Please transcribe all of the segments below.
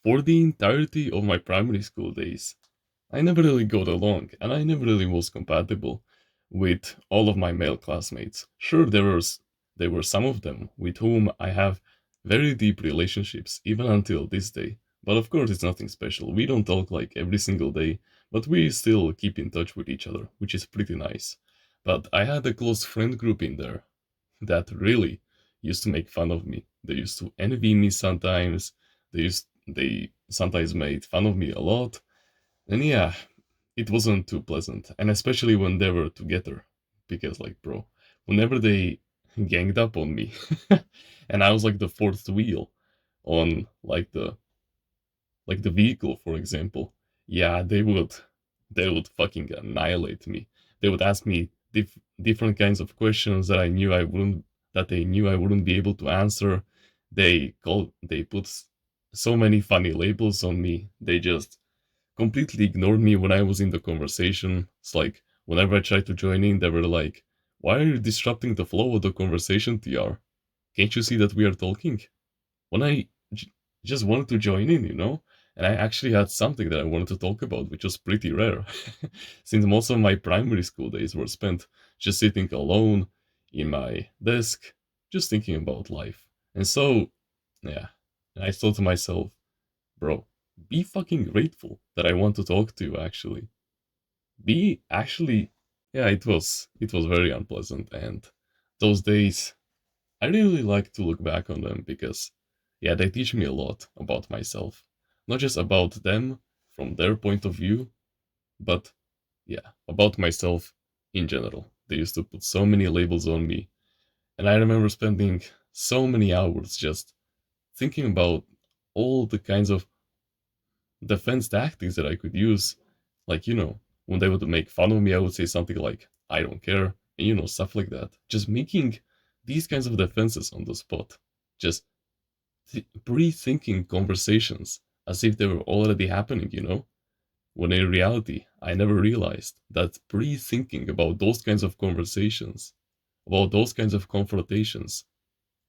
For the entirety of my primary school days, I never really got along, and I never really was compatible with all of my male classmates. Sure, there were some of them with whom I have very deep relationships, even until this day. But of course, it's nothing special. We don't talk like every single day, but we still keep in touch with each other, which is pretty nice. But I had a close friend group in there that really used to make fun of me. They used to envy me sometimes. They sometimes made fun of me a lot. And yeah, it wasn't too pleasant. And especially when they were together. Because like bro, whenever they ganged up on me and I was like the fourth wheel on like the vehicle, for example, yeah, they would fucking annihilate me. They would ask me different kinds of questions that they knew I wouldn't be able to answer. They put so many funny labels on me. They just completely ignored me when I was in the conversation. It's like whenever I tried to join in, they were like, "Why are you disrupting the flow of the conversation, TR? Can't you see that we are talking?" When just wanted to join in, and I actually had something that I wanted to talk about, which was pretty rare, since most of my primary school days were spent just sitting alone in my desk, just thinking about life. And so, yeah, and I thought to myself, bro, be fucking grateful that I want to talk to you, actually. Be actually, yeah, it was very unpleasant, and those days I really like to look back on them because, yeah, they teach me a lot about myself. Not just about them from their point of view, but, yeah, about myself in general. They used to put so many labels on me, and I remember spending so many hours just thinking about all the kinds of defense tactics that I could use. Like, when they would make fun of me, I would say something like, I don't care, and stuff like that. Just making these kinds of defenses on the spot. Just pre-thinking conversations as if they were already happening. When in reality, I never realized that pre-thinking about those kinds of conversations, about those kinds of confrontations,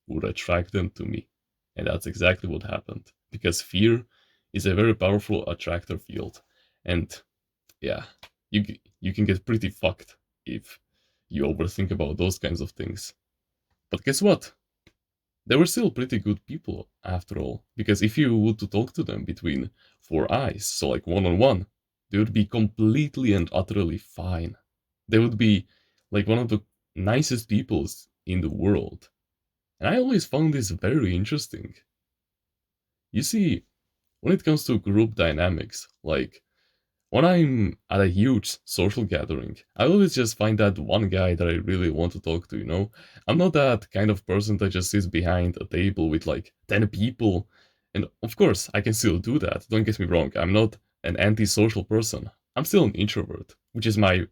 would attract them to me. And that's exactly what happened. Because fear is a very powerful attractor field. And yeah, you can get pretty fucked if you overthink about those kinds of things. But guess what? They were still pretty good people after all, because if you were to talk to them between four eyes, so like one on one, they would be completely and utterly fine. They would be like one of the nicest peoples in the world. And I always found this very interesting. You see, when it comes to group dynamics, like when I'm at a huge social gathering, I always just find that one guy that I really want to talk to. I'm not that kind of person that just sits behind a table with like 10 people. And of course, I can still do that. Don't get me wrong. I'm not an antisocial person. I'm still an introvert, which is my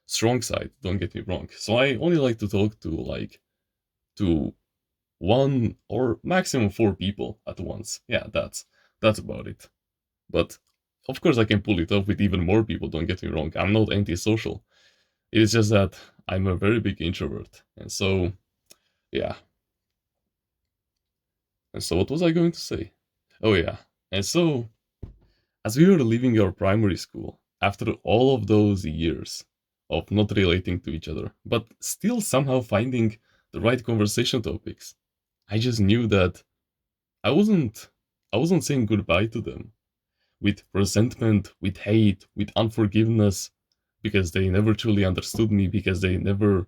strong side. Don't get me wrong. So I only like to talk to one or maximum four people at once. Yeah, that's about it. But of course, I can pull it off with even more people. Don't get me wrong. I'm not antisocial. It's just that I'm a very big introvert, and so yeah. And so what was I going to say? Oh yeah. And so as we were leaving our primary school, after all of those years of not relating to each other, but still somehow finding the right conversation topics, I just knew that I wasn't I wasn't saying goodbye to them with resentment, with hate, with unforgiveness, because they never truly understood me, because they never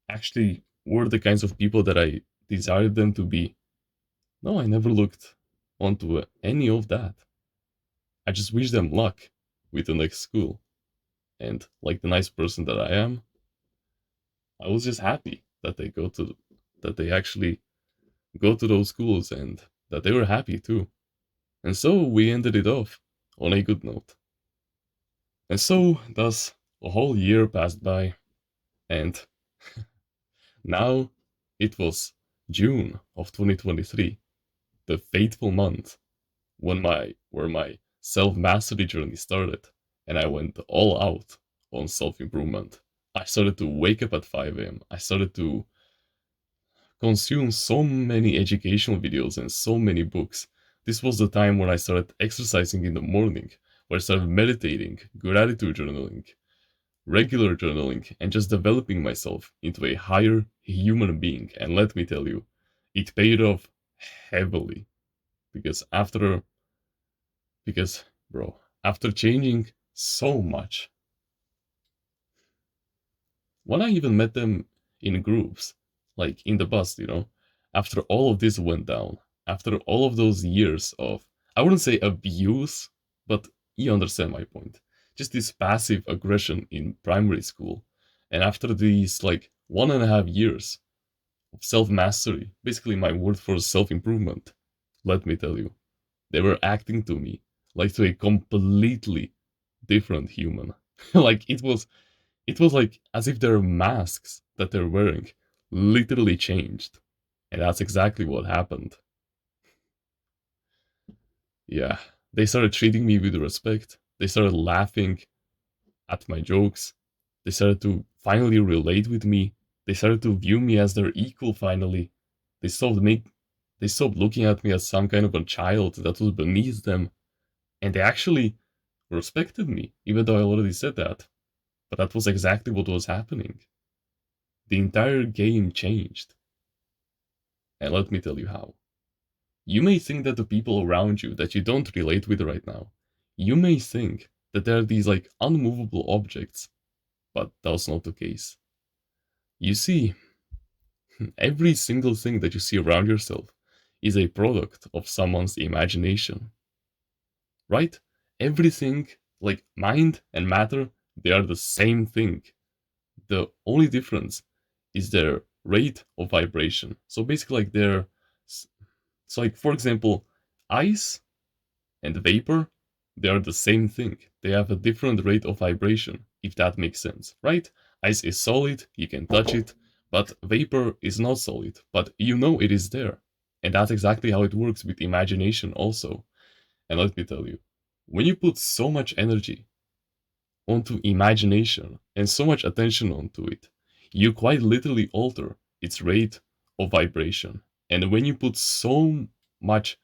actually were the kinds of people that I desired them to be. No, I never looked onto any of that. I just wish them luck with the next school. And like the nice person that I am, I was just happy that they actually go to those schools and that they were happy too. And so we ended it off on a good note. And so thus a whole year passed by, and now it was June of 2023, the fateful month where my self-mastery journey started, and I went all out on self-improvement. I started to wake up at 5 a.m. I started to consume so many educational videos and so many books This was the time when I started exercising in the morning, where I started meditating, gratitude journaling, regular journaling, and just developing myself into a higher human being. And let me tell you, it paid off heavily. Because because, bro, after changing so much, when I even met them in groups, like in the bus, after all of this went down, after all of those years of, I wouldn't say abuse, but you understand my point. Just this passive aggression in primary school. And after these, like, 1.5 years of self mastery, basically my word for self improvement, let me tell you, they were acting to me like to a completely different human. Like it was like as if their masks that they're wearing literally changed. And that's exactly what happened. Yeah. They started treating me with respect. They started laughing at my jokes. They started to finally relate with me. They started to view me as their equal finally. They stopped make they stopped looking at me as some kind of a child that was beneath them. And they actually respected me, even though I already said that. But that was exactly what was happening. The entire game changed. And let me tell you how. You may think that the people around you that you don't relate with right now, you may think that they're these like unmovable objects, but that's not the case. You see, every single thing that you see around yourself is a product of someone's imagination, right? Everything, like mind and matter, they are the same thing. The only difference is their rate of vibration. So basically, like so like for example, ice and vapor, they are the same thing. They have a different rate of vibration, if that makes sense, right? Ice is solid, you can touch it, but vapor is not solid, but you know it is there. And that's exactly how it works with imagination also. And let me tell you, when you put so much energy onto imagination and so much attention onto it, you quite literally alter its rate of vibration. And when you put so much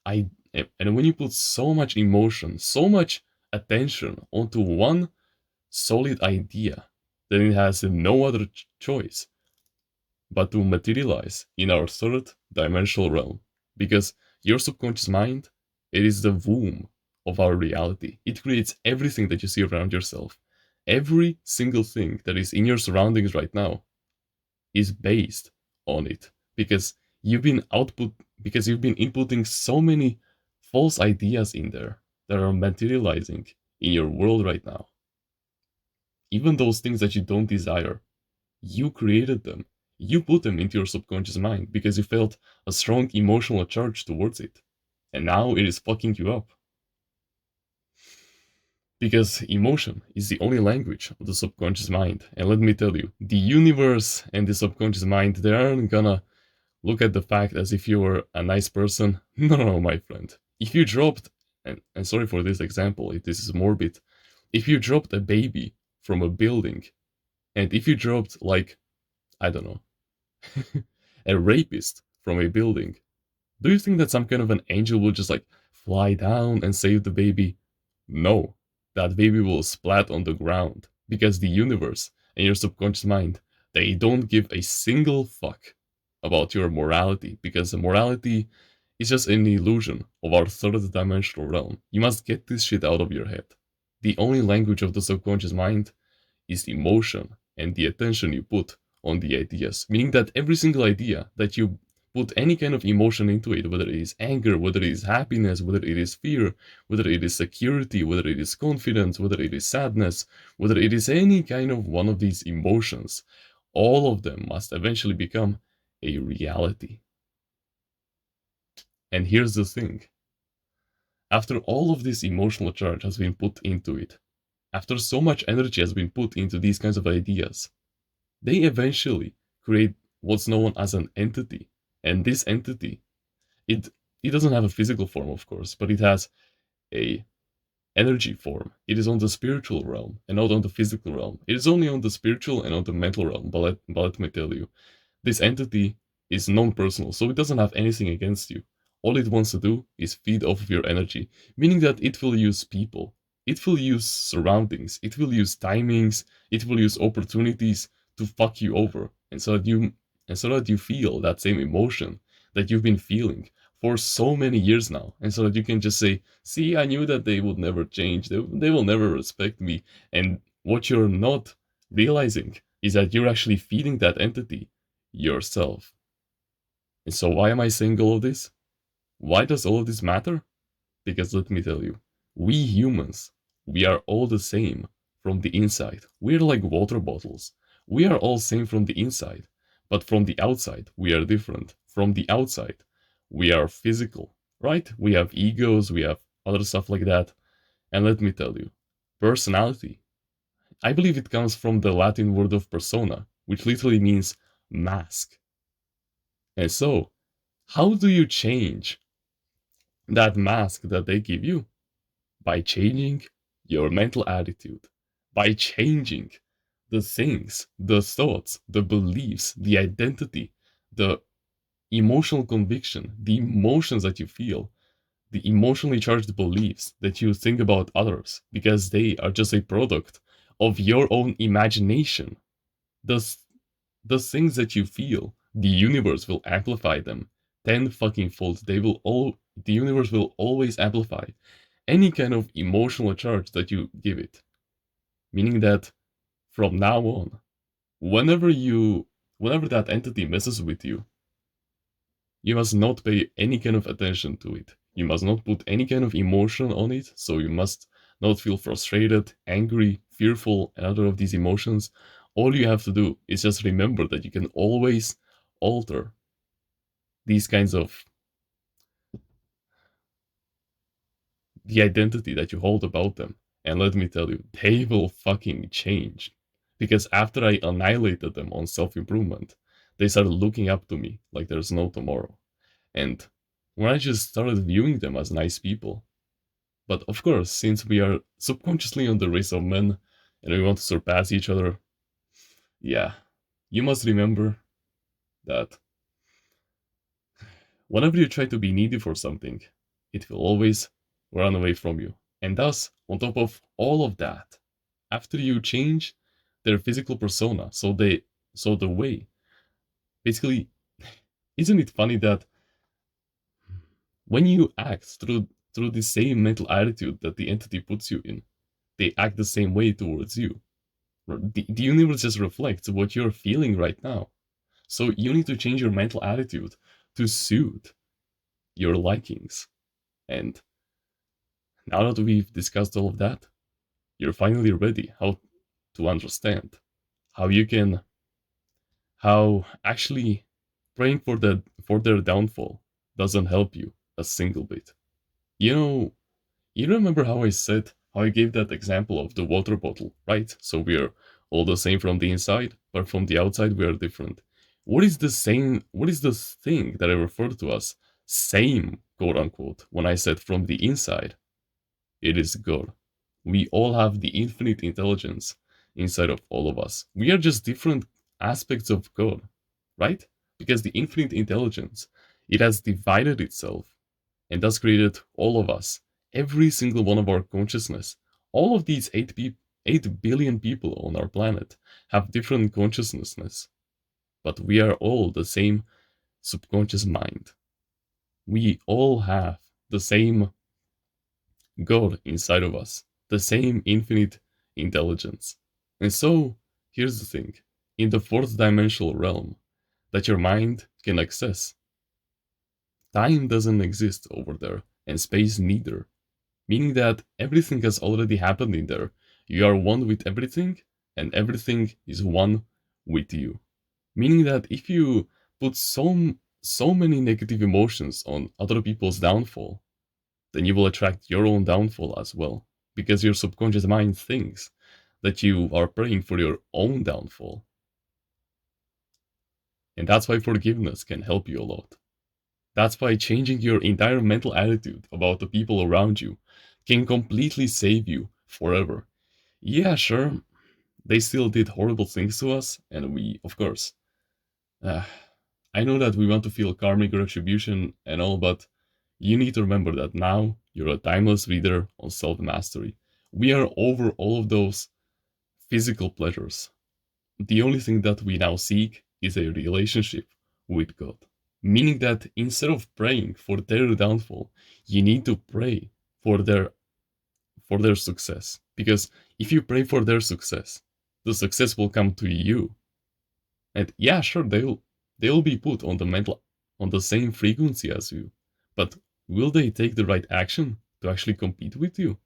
I and when you put so much emotion, so much attention onto one solid idea, then it has no other choice but to materialize in our third dimensional realm. Because your subconscious mind, it is the womb of our reality. It creates everything that you see around yourself. Every single thing that is in your surroundings right now is based on it. Because you've been inputting so many false ideas in there that are materializing in your world right now. Even those things that you don't desire, you created them. You put them into your subconscious mind because you felt a strong emotional charge towards it. And now it is fucking you up. Because emotion is the only language of the subconscious mind. And let me tell you, the universe and the subconscious mind, they aren't gonna look at the fact as if you were a nice person. No, no, my friend. If you dropped, and sorry for this example, if this is morbid, if you dropped a baby from a building, and if you dropped, like, I don't know, a rapist from a building, do you think that some kind of an angel will just like fly down and save the baby? No, that baby will splat on the ground because the universe and your subconscious mind, they don't give a single fuck about your morality because the morality is just an illusion of our third dimensional realm. You must get this shit out of your head. The only language of the subconscious mind is the emotion and the attention you put on the ideas, meaning that every single idea that you put any kind of emotion into it, whether it is anger, whether it is happiness, whether it is fear, whether it is security, whether it is confidence, whether it is sadness, whether it is any kind of one of these emotions, all of them must eventually become a reality. And here's the thing. After all of this emotional charge has been put into it, after so much energy has been put into these kinds of ideas, they eventually create what's known as an entity. And this entity, it it doesn't have a physical form, of course, but it has a energy form. It is on the spiritual realm and not on the physical realm. It is only on the spiritual and on the mental realm. But let me tell you, this entity is non-personal, so it doesn't have anything against you. all it wants to do is feed off of your energy, meaning that it will use people, it will use surroundings, it will use timings, it will use opportunities to fuck you over, and so that you feel that same emotion that you've been feeling for so many years now, and so that you can just say, see, I knew that they would never change, they will never respect me. And what you're not realizing is that you're actually feeding that entity yourself. And so why am I saying all of this? Why does all of this matter? Because let me tell you, we humans, we are all the same from the inside. We're like water bottles. We are all same from the inside, but from the outside, we are different. From the outside, we are physical, right? We have egos, we have other stuff like that. And let me tell you, personality, I believe it comes from the Latin word of persona, which literally means mask. And so, how do you change that mask that they give you? By changing your mental attitude, by changing the things, the thoughts, the beliefs, the identity, the emotional conviction, the emotions that you feel, the emotionally charged beliefs that you think about others, because they are just a product of your own imagination. The, the things that you feel, the universe will amplify them 10 fucking fold. The universe will always amplify any kind of emotional charge that you give it. Meaning that from now on, whenever you whenever that entity messes with you, you must not pay any kind of attention to it. You must not put any kind of emotion on it, so you must not feel frustrated, angry, fearful, and other of these emotions. All you have to do is just remember that you can always alter these kinds of the identity that you hold about them. And let me tell you, they will fucking change. Because after I annihilated them on self improvement, they started looking up to me like there's no tomorrow. And when I just started viewing them as nice people. But of course, since we are subconsciously on the race of men and we want to surpass each other, yeah, you must remember that whenever you try to be needy for something, it will always run away from you. And thus, on top of all of that, after you change their physical persona, so the way, basically, isn't it funny that when you act through the same mental attitude that the entity puts you in, they act the same way towards you. The universe just reflects what you're feeling right now. So you need to change your mental attitude to suit your likings. And now that we've discussed all of that, you're finally ready how to understand how you can how actually praying for their downfall doesn't help you a single bit. You know, you remember how I said how I gave that example of the water bottle, right? So we're all the same from the inside, but from the outside we are different. What is the thing that I referred to as same, quote unquote, when I said from the inside? It is God. We all have the infinite intelligence inside of all of us. We are just different aspects of God, right? Because the infinite intelligence, it has divided itself and thus created all of us, every single one of our consciousness. All of these 8 billion people on our planet have different consciousnesses, but we are all the same subconscious mind. We all have the same God inside of us, the same infinite intelligence. And so, here's the thing, in the fourth dimensional realm that your mind can access, time doesn't exist over there, and space neither. Meaning that everything has already happened in there. You are one with everything, and everything is one with you. Meaning that if you put so many negative emotions on other people's downfall, then you will attract your own downfall as well. Because your subconscious mind thinks that you are praying for your own downfall. And that's why forgiveness can help you a lot. That's why changing your entire mental attitude about the people around you can completely save you forever. Yeah, sure, they still did horrible things to us, and we, of course, uh, I know that we want to feel karmic retribution and all, but You need to remember that now you're a timeless reader on self-mastery. We are over all of those physical pleasures. The only thing that we now seek is a relationship with God. Meaning that instead of praying for their downfall, you need to pray for their success. Because if you pray for their success, the success will come to you. And yeah, sure, they'll be put on the same frequency as you. But will they take the right action to actually compete with you?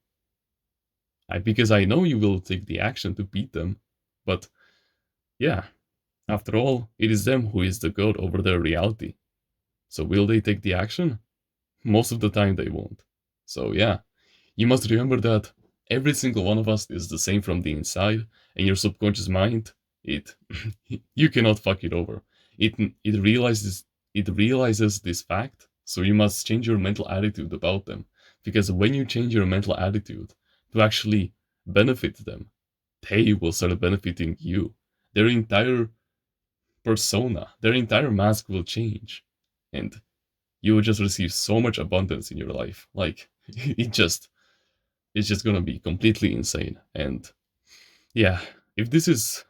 Because I know you will take the action to beat them. But yeah, after all, it is them who is the god over their reality. So will they take the action? Most of the time they won't. So yeah, you must remember that every single one of us is the same from the inside, and your subconscious mind, it you cannot fuck it over. It it realizes it realizes this fact, so you must change your mental attitude about them. Because when you change your mental attitude to actually benefit them, they will start benefiting you. Their entire persona, their entire mask will change. And you will just receive so much abundance in your life. Like it's just gonna be completely insane. And yeah, if this is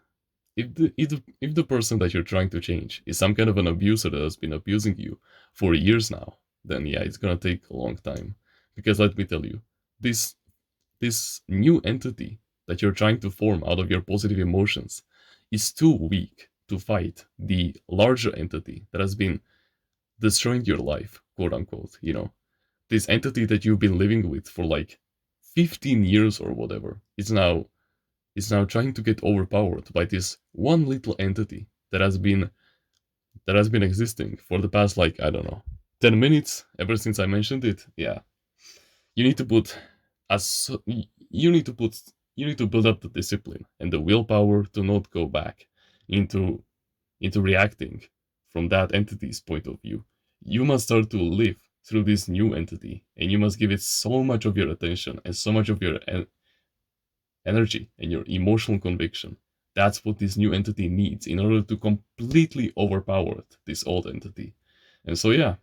if the person that you're trying to change is some kind of an abuser that has been abusing you for years now, then yeah, it's gonna take a long time. Because let me tell you, this this new entity that you're trying to form out of your positive emotions is too weak to fight the larger entity that has been destroying your life, quote unquote, this entity that you've been living with for like 15 years or whatever is now trying to get overpowered by this one little entity that has been existing for the past, like, I don't know, 10 minutes ever since I mentioned it. Yeah, you need to put as you need to put you need to build up the discipline and the willpower to not go back into reacting from that entity's point of view. You must start to live through this new entity, and you must give it so much of your attention and so much of your energy and your emotional conviction. That's what this new entity needs in order to completely overpower this old entity. And so, yeah,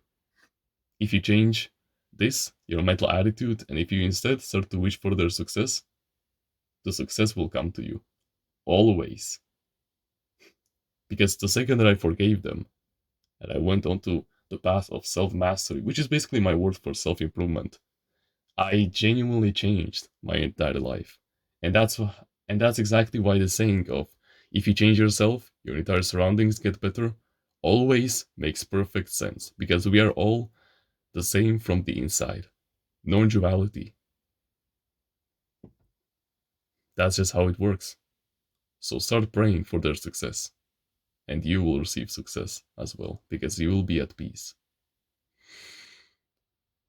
if you change this, your mental attitude, and if you instead start to wish for their success, the success will come to you. Always. Because the second that I forgave them, and I went on to the path of self mastery, which is basically my word for self improvement, I genuinely changed my entire life. And that's exactly why the saying of if you change yourself, your entire surroundings get better always makes perfect sense, because we are all the same from the inside. No duality. That's just how it works. So start praying for their success, and you will receive success as well, because you will be at peace.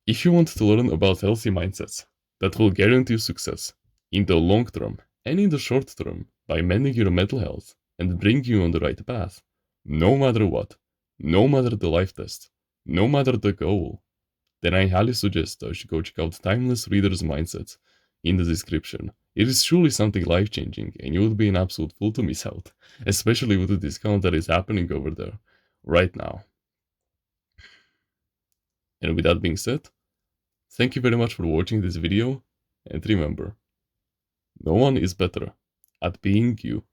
If you want to learn about healthy mindsets that will guarantee success in the long term and in the short term by mending your mental health and bring you on the right path, no matter what, no matter the life test, no matter the goal, then I highly suggest that you should go check out Timeless Reader's Mindset in the description. It is truly something life changing, and you would be an absolute fool to miss out, especially with the discount that is happening over there right now. And with that being said, thank you very much for watching this video, and remember, no one is better at being you